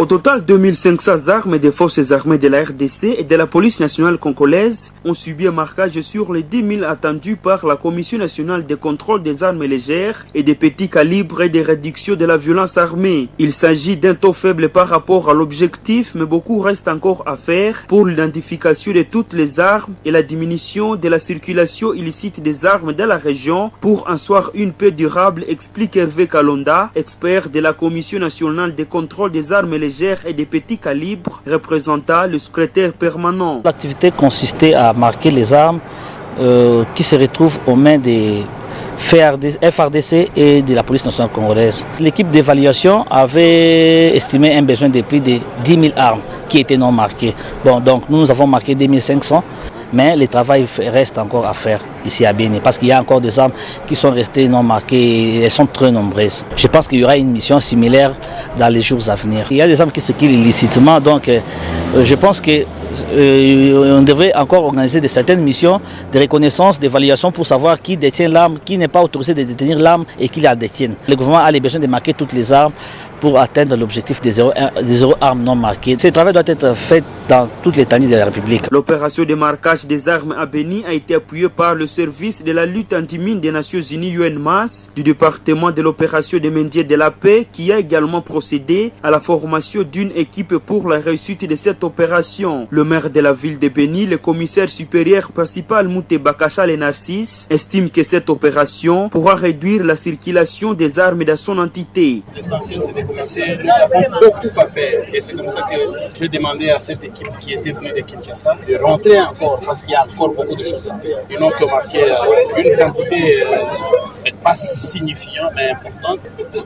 Au total, 2500 armes des forces armées de la RDC et de la police nationale congolaise ont subi un marquage sur les 10 000 attendus par la Commission nationale de contrôle des armes légères et des petits calibres et des réductions de la violence armée. Il s'agit d'un taux faible par rapport à l'objectif, mais beaucoup reste encore à faire pour l'identification de toutes les armes et la diminution de la circulation illicite des armes dans la région pour asseoir une paix durable, explique Hervé Kalonda, expert de la Commission nationale de contrôle des armes légères et des petits calibres, représentant le secrétaire permanent. L'activité consistait à marquer les armes qui se retrouvent aux mains des FARDC et de la police nationale congolaise. L'équipe d'évaluation avait estimé un besoin de plus de 10 000 armes qui étaient non marquées. Bon, donc nous avons marqué 2500. Mais le travail reste encore à faire ici à Béni parce qu'il y a encore des armes qui sont restées non marquées et elles sont très nombreuses. Je pense qu'il y aura une mission similaire dans les jours à venir. Il y a des armes qui circulent illicitement, donc je pense qu'on devrait encore organiser certaines missions de reconnaissance, d'évaluation pour savoir qui détient l'arme, qui n'est pas autorisé de détenir l'arme et qui la détient. Le gouvernement a les besoins de marquer toutes les armes pour atteindre l'objectif des zéro armes non marquées. Ce travail doit être fait dans toute l'étendue de la République. L'opération de marquage des armes à Béni a été appuyée par le service de la lutte anti-mine des Nations Unies UNMAS, du département de l'opération des Mendiers de la paix, qui a également procédé à la formation d'une équipe pour la réussite de cette opération. Le maire de la ville de Béni, le commissaire supérieur principal Mouté Bakachal et Narcisse, estime que cette opération pourra réduire la circulation des armes dans son entité. L'essentiel, c'est de commencer. Nous avons beaucoup à faire et c'est comme ça que j'ai demandé à cette équipe qui était venue de Kinshasa de rentrer encore parce qu'il y a encore beaucoup de choses à faire. Ils n'ont que marqué une quantité pas signifiante mais importante.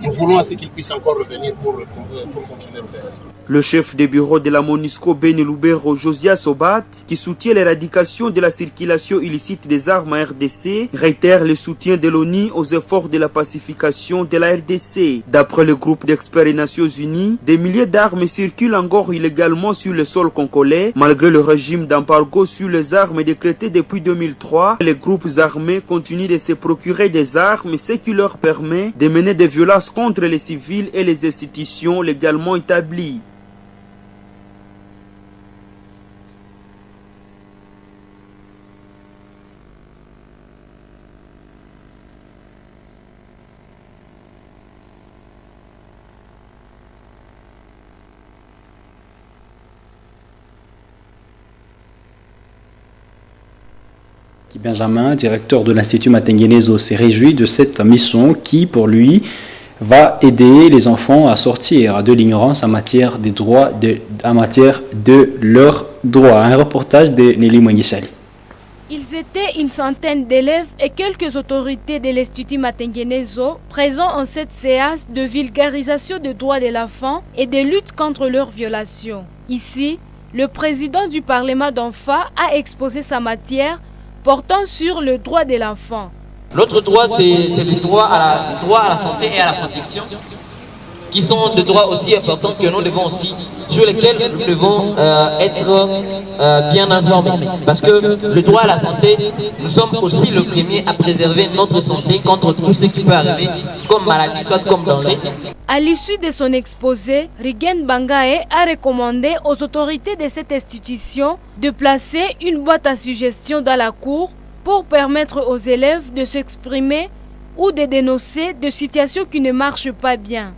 Nous voulons à ce qu'ils puissent encore revenir pour continuer l'opération. Le chef de bureau de la MONUSCO Béni Lubero, Josias Sobat, qui soutient l'éradication de la circulation illicite des armes à RDC, réitère le soutien de l'ONU aux efforts de la pacification de la RDC. D'après le groupe d'experts des Nations Unies, des milliers d'armes circulent encore illégalement sur le sol congolais, malgré le régime d'embargo sur les armes décrété depuis 2003. Les groupes armés continuent de se procurer des armes, ce qui leur permet de mener des violences contre les civils et les institutions légalement établies. Benjamin, directeur de l'Institut Matengenezo, s'est réjoui de cette mission qui, pour lui, va aider les enfants à sortir de l'ignorance en matière des droits, en matière de leurs droits. Un reportage de Nelly Mwengisali. Ils étaient une centaine d'élèves et quelques autorités de l'Institut Matengenezo présents en cette séance de vulgarisation des droits de l'enfant et de lutte contre leurs violations. Ici, le président du Parlement d'Enfants a exposé sa matière portant sur le droit de l'enfant. L'autre droit, c'est le droit à la santé et à la protection, qui sont des droits aussi importants que nous devons aussi, sur lesquels nous devons être bien informés. Parce que le droit à la santé, nous sommes aussi le premier à préserver notre santé contre tout ce qui peut arriver, comme maladie, soit comme danger. À l'issue de son exposé, Rigen Bangae a recommandé aux autorités de cette institution de placer une boîte à suggestions dans la cour pour permettre aux élèves de s'exprimer ou de dénoncer des situations qui ne marchent pas bien.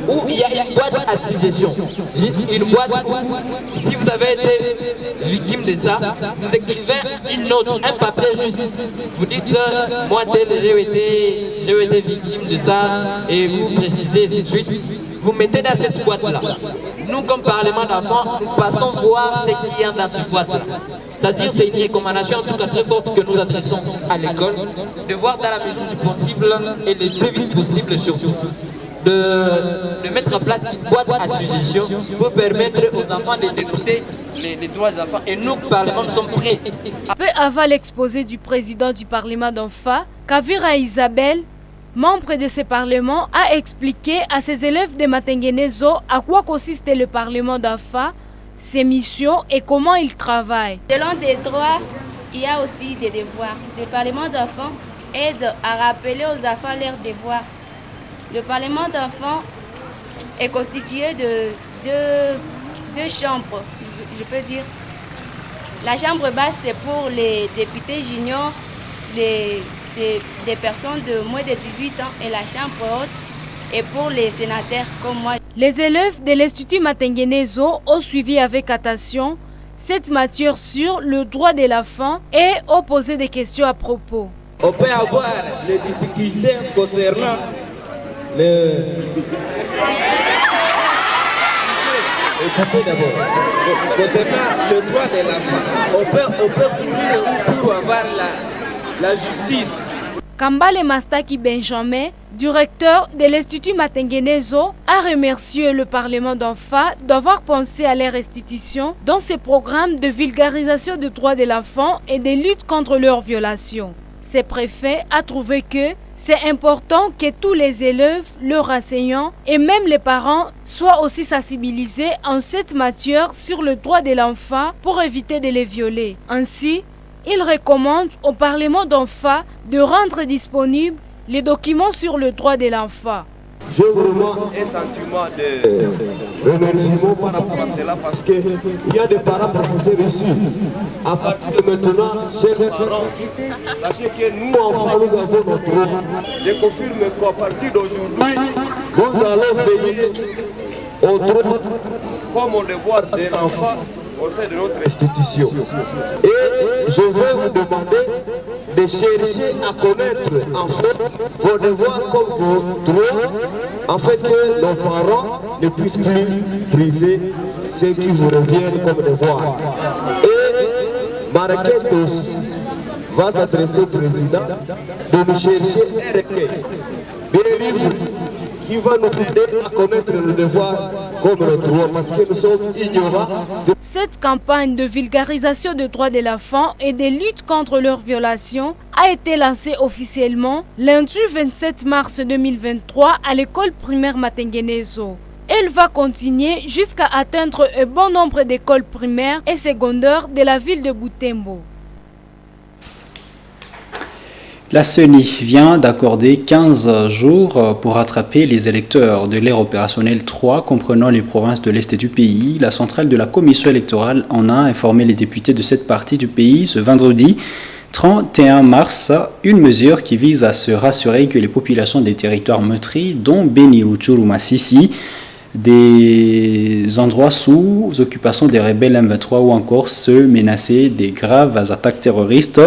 Où il y a une boîte à suggestions, juste une boîte où, si vous avez été victime de ça, vous écrivez une note, un papier juste. Vous dites, moi tel, j'ai été victime de ça, et vous précisez ainsi de suite. Vous mettez dans cette boîte-là. Nous, comme Parlement d'enfants, nous passons voir ce qu'il y a dans cette boîte-là. C'est-à-dire, c'est une recommandation en tout cas très forte que nous adressons à l'école, de voir dans la mesure du possible et le plus vite possible surtout. De mettre en place une boîte à suggestions pour permettre aux enfants de dénoncer les droits des enfants. Et nous, Parlement, nous sommes prêts. Peu avant l'exposé du président du Parlement d'Enfants, Kavira Isabelle, membre de ce Parlement, a expliqué à ses élèves de Matengenezo à quoi consiste le Parlement d'Enfants, ses missions et comment il travaille. Selon des droits, il y a aussi des devoirs. Le Parlement d'Enfants aide à rappeler aux enfants leurs devoirs. Le Parlement d'enfants est constitué deux chambres, je peux dire. La chambre basse, c'est pour les députés juniors, des personnes de moins de 18 ans, et la chambre haute est pour les sénateurs comme moi. Les élèves de l'Institut Matengenezo ont suivi avec attention cette matière sur le droit de l'enfant et ont posé des questions à propos. On peut avoir les difficultés concernant Écoutez d'abord, concernant le droit de l'enfant, on peut courir pour avoir la justice. Kambale Mastaki Benjamin, directeur de l'Institut Matengenezo, a remercié le Parlement d'Anfa d'avoir pensé à la restitution dans ses programmes de vulgarisation des droits de l'enfant et de lutte contre leurs violations. Ce préfet a trouvé que c'est important que tous les élèves, leurs enseignants et même les parents soient aussi sensibilisés en cette matière sur le droit de l'enfant pour éviter de les violer. Ainsi, il recommande au Parlement d'Anfa de rendre disponibles les documents sur le droit de l'enfant. J'ai vraiment un sentiment de remerciement par rapport à cela parce qu'il y a des parents professeurs ici. À partir de maintenant, chers parents, sachez que nous, enfants, nous avons notre droit. Je confirme qu'à partir d'aujourd'hui, nous allons veiller au droit comme au devoir de l'enfant au sein de notre institution. Et je vais vous demander de chercher à connaître en fait vos devoirs comme vos droits, afin que nos parents ne puissent plus briser ce qui vous revient comme devoir. Et ma requête aussi va s'adresser au président de nous chercher un recueil, des livres qui va nous aider à connaître le devoir comme le droit, parce que nous sommes ignorants. Cette campagne de vulgarisation des droits de l'enfant et de lutte contre leurs violations a été lancée officiellement lundi 27 mars 2023 à l'école primaire Matengenezo. Elle va continuer jusqu'à atteindre un bon nombre d'écoles primaires et secondaires de la ville de Butembo. La CENI vient d'accorder 15 jours pour rattraper les électeurs de l'ère opérationnelle 3 comprenant les provinces de l'Est du pays. La centrale de la commission électorale en a informé les députés de cette partie du pays ce vendredi 31 mars, une mesure qui vise à se rassurer que les populations des territoires meurtris, dont Beni, Rutshuru, Masisi, des endroits sous occupation des rebelles M23 ou encore ceux menacés des graves attaques terroristes,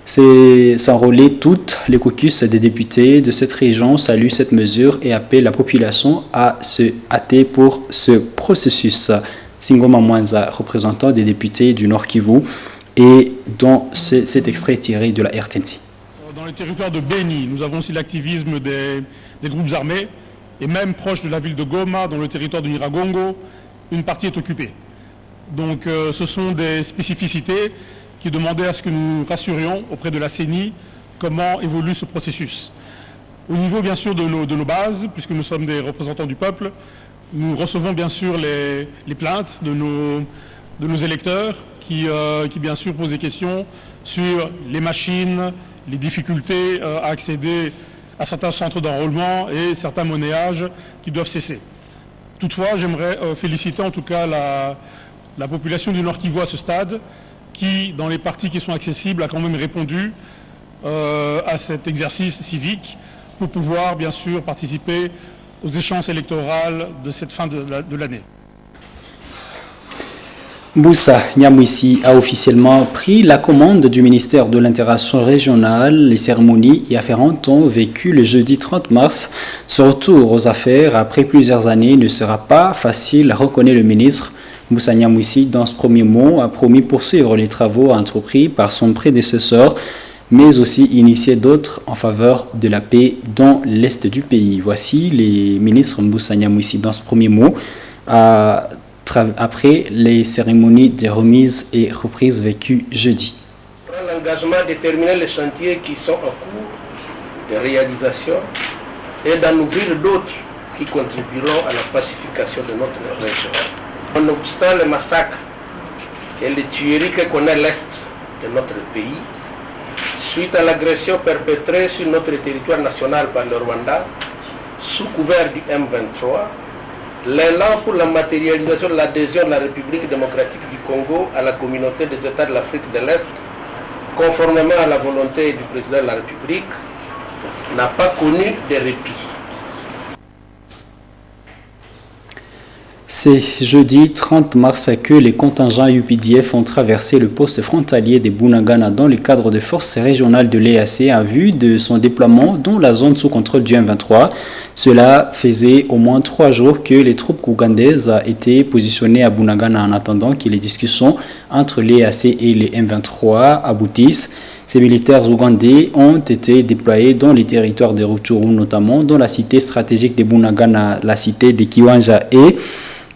c'est s'enrôler toutes les caucus des députés de cette région saluent cette mesure et appellent la population à se hâter pour ce processus. Singoma Mwanza, représentant des députés du Nord Kivu, et dont cet extrait tiré de la RTNC. Dans le territoire de Beni, nous avons aussi l'activisme des groupes armés et même proche de la ville de Goma, dans le territoire de Nyiragongo, une partie est occupée. Donc ce sont des spécificités qui demandaient à ce que nous rassurions auprès de la CENI comment évolue ce processus. Au niveau bien sûr de nos bases, puisque nous sommes des représentants du peuple, nous recevons bien sûr les plaintes de nos électeurs qui bien sûr posent des questions sur les machines, les difficultés à accéder à certains centres d'enrôlement et certains monnayages qui doivent cesser. Toutefois, j'aimerais féliciter en tout cas la population du Nord Kivu à ce stade, qui, dans les parties qui sont accessibles, a quand même répondu à cet exercice civique pour pouvoir, bien sûr, participer aux échéances électorales de cette fin de l'année. Mbusa Nyamwisi a officiellement pris la commande du ministère de l'Intégration régionale. Les cérémonies y afférentes ont vécu le jeudi 30 mars. Ce retour aux affaires, après plusieurs années, ne sera pas facile, reconnaît le ministre. Mbusa Nyamwisi, dans ce premier mot, a promis poursuivre les travaux entrepris par son prédécesseur, mais aussi initier d'autres en faveur de la paix dans l'est du pays. Voici les ministres Mbusa Nyamwisi dans ce premier mot, après les cérémonies de remise et reprise vécues jeudi. On prend l'engagement de terminer les chantiers qui sont en cours de réalisation et d'en ouvrir d'autres qui contribueront à la pacification de notre région. Nonobstant le massacre et les tueries que connaît l'Est de notre pays, suite à l'agression perpétrée sur notre territoire national par le Rwanda, sous couvert du M23, l'élan pour la matérialisation de l'adhésion de la République démocratique du Congo à la communauté des États de l'Afrique de l'Est, conformément à la volonté du président de la République, n'a pas connu de répit. C'est jeudi 30 mars que les contingents UPDF ont traversé le poste frontalier de Bunagana dans le cadre de forces régionales de l'EAC en vue de son déploiement dans la zone sous contrôle du M23. Cela faisait au moins 3 jours que les troupes ougandaises étaient positionnées à Bunagana en attendant que les discussions entre l'EAC et les M23 aboutissent. Ces militaires ougandais ont été déployés dans les territoires de Rutshuru, notamment dans la cité stratégique de Bunagana, la cité de Kiwanja et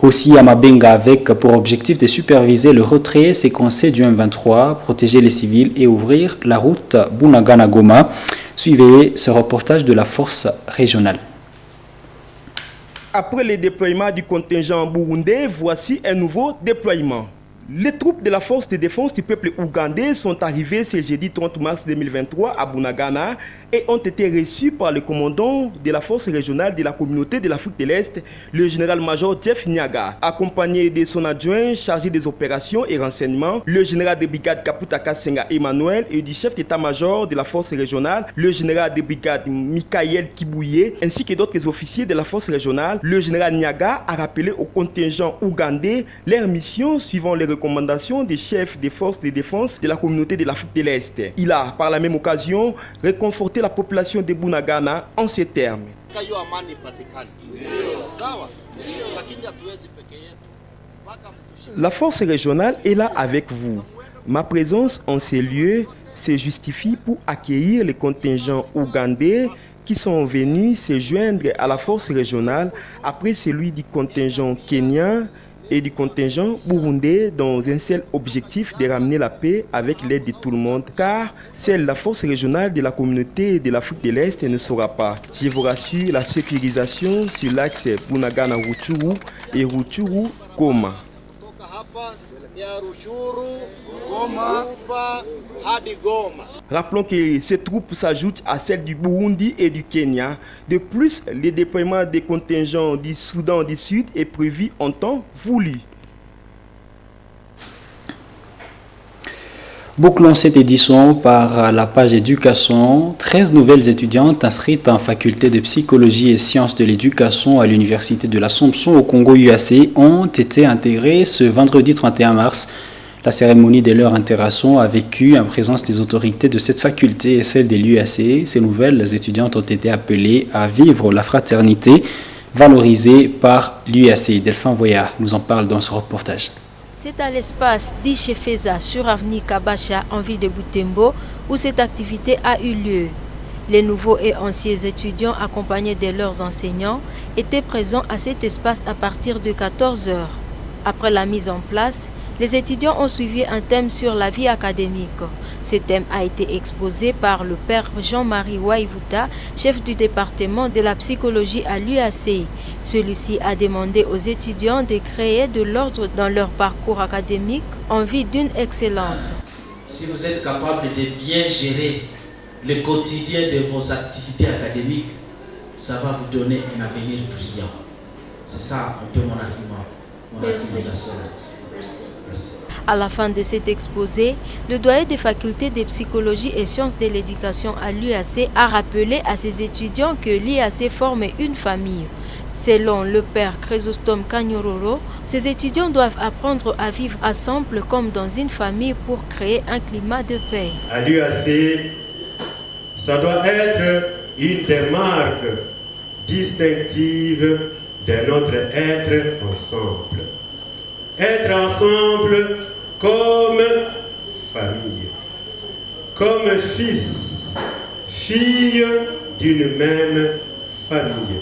aussi à Mabenga, avec pour objectif de superviser le retrait séquencé du M23, protéger les civils et ouvrir la route Bunagana-Goma. Suivez ce reportage de la force régionale. Après le déploiement du contingent burundais, voici un nouveau déploiement. Les troupes de la force de défense du peuple ougandais sont arrivées ce jeudi 30 mars 2023 à Bunagana et ont été reçues par le commandant de la force régionale de la communauté de l'Afrique de l'Est, le général-major Jeff Nyaga, accompagné de son adjoint chargé des opérations et renseignements, le général de brigade Kaputa Kasenga Emmanuel et du chef d'état-major de la force régionale, le général de brigade Michael Kibouye, ainsi que d'autres officiers de la force régionale. Le général Nyaga a rappelé au contingent ougandais leur mission suivant les recommandations des chefs des forces de défense de la communauté de l'Afrique de l'Est. Il a, par la même occasion, réconforté la population de Bunagana en ces termes. La force régionale est là avec vous. Ma présence en ces lieux se justifie pour accueillir les contingents ougandais qui sont venus se joindre à la force régionale après celui du contingent kenyan et du contingent burundais dans un seul objectif de ramener la paix avec l'aide de tout le monde, car seule la force régionale de la communauté de l'Afrique de l'Est ne saura pas. Je vous rassure, la sécurisation sur l'axe Bunagana-Rutshuru et Rutshuru-Goma. Rappelons que ces troupes s'ajoutent à celles du Burundi et du Kenya. De plus, le déploiement des contingents du Soudan du Sud est prévu en temps voulu. Bouclons cette édition par la page éducation. 13 nouvelles étudiantes inscrites en faculté de psychologie et sciences de l'éducation à l'université de l'Assomption au Congo UAC ont été intégrées ce vendredi 31 mars. La cérémonie de leur intégration a vécu en présence des autorités de cette faculté et celle de l'UAC. Ces nouvelles étudiantes ont été appelées à vivre la fraternité valorisée par l'UAC. Delphin Voya nous en parle dans ce reportage. C'est à l'espace d'Ichefeza sur avenue Kabacha en ville de Butembo où cette activité a eu lieu. Les nouveaux et anciens étudiants accompagnés de leurs enseignants étaient présents à cet espace à partir de 14 h. Après la mise en place, les étudiants ont suivi un thème sur la vie académique. Ce thème a été exposé par le père Jean-Marie Waivuta, chef du département de la psychologie à l'UAC. Celui-ci a demandé aux étudiants de créer de l'ordre dans leur parcours académique en vue d'une excellence. Si vous êtes capable de bien gérer le quotidien de vos activités académiques, ça va vous donner un avenir brillant. C'est ça un peu mon argument, mon argumentation. À la fin de cet exposé, le doyen des facultés de psychologie et sciences de l'éducation à l'UAC a rappelé à ses étudiants que l'UAC forme une famille. Selon le père Chrysostome Kanyororo, ces étudiants doivent apprendre à vivre ensemble comme dans une famille pour créer un climat de paix. À l'UAC, ça doit être une des marques distinctives de notre être ensemble. Être ensemble comme famille, comme fils, fille d'une même famille.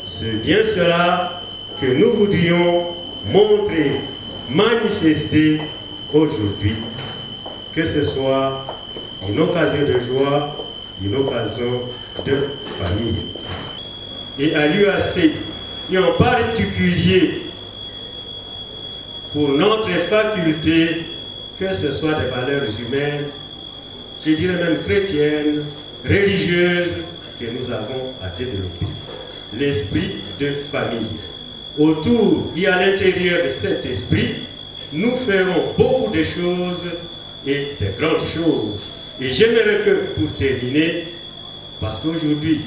C'est bien cela que nous voudrions montrer, manifester aujourd'hui, que ce soit une occasion de joie, une occasion de famille. Et à l'UAC, et en particulier pour notre faculté, que ce soit des valeurs humaines, je dirais même chrétiennes, religieuses, que nous avons à développer. L'esprit de famille. autour et à l'intérieur de cet esprit, nous ferons beaucoup de choses et de grandes choses. Et j'aimerais que, pour terminer, parce qu'aujourd'hui,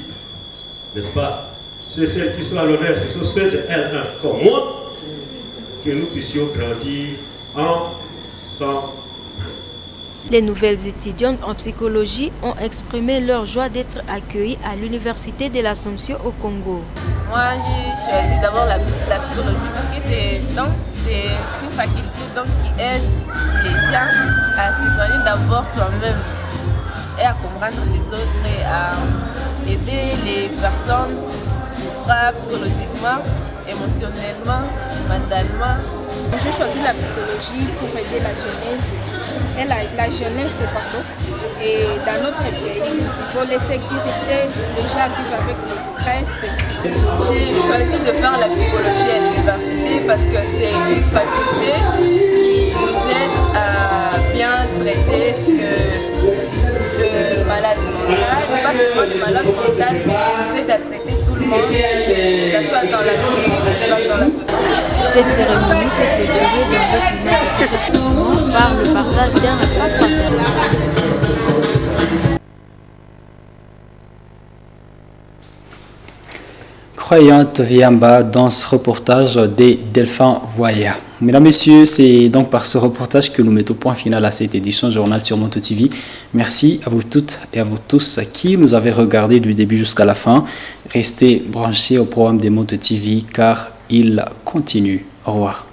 n'est-ce pas, c'est celles qui sont à l'honneur, ce sont ceux de L1 comme moi, que nous puissions grandir ensemble. Les nouvelles étudiantes en psychologie ont exprimé leur joie d'être accueillies à l'Université de l'Assomption au Congo. Moi, j'ai choisi d'abord la psychologie parce que c'est une faculté qui aide les gens à se soigner d'abord soi-même et à comprendre les autres et à aider les personnes souffrant psychologiquement, émotionnellement, mentalement. J'ai choisi la psychologie pour aider la jeunesse. Et la jeunesse, pardon. Et dans notre pays, il faut les sécurités, les gens vivent avec le stress. J'ai choisi de faire la psychologie à l'université parce que c'est une faculté qui nous aide à bien traiter le malade mental, pas seulement le malade mental, mais nous aide à traiter tout le monde, que ce soit dans la clinique, que ce soit dans la société. Cette cérémonie s'est clôturée dans un climat de divertissement par le partage d'un repas fraternel. Croyante Viamba dans ce reportage des Delphins Voya. Mesdames, Messieurs, c'est donc par ce reportage que nous mettons point final à cette édition Journal sur Moto TV. Merci à vous toutes et à vous tous qui nous avez regardé du début jusqu'à la fin. Restez branchés au programme des Moto TV car il continue. Au revoir.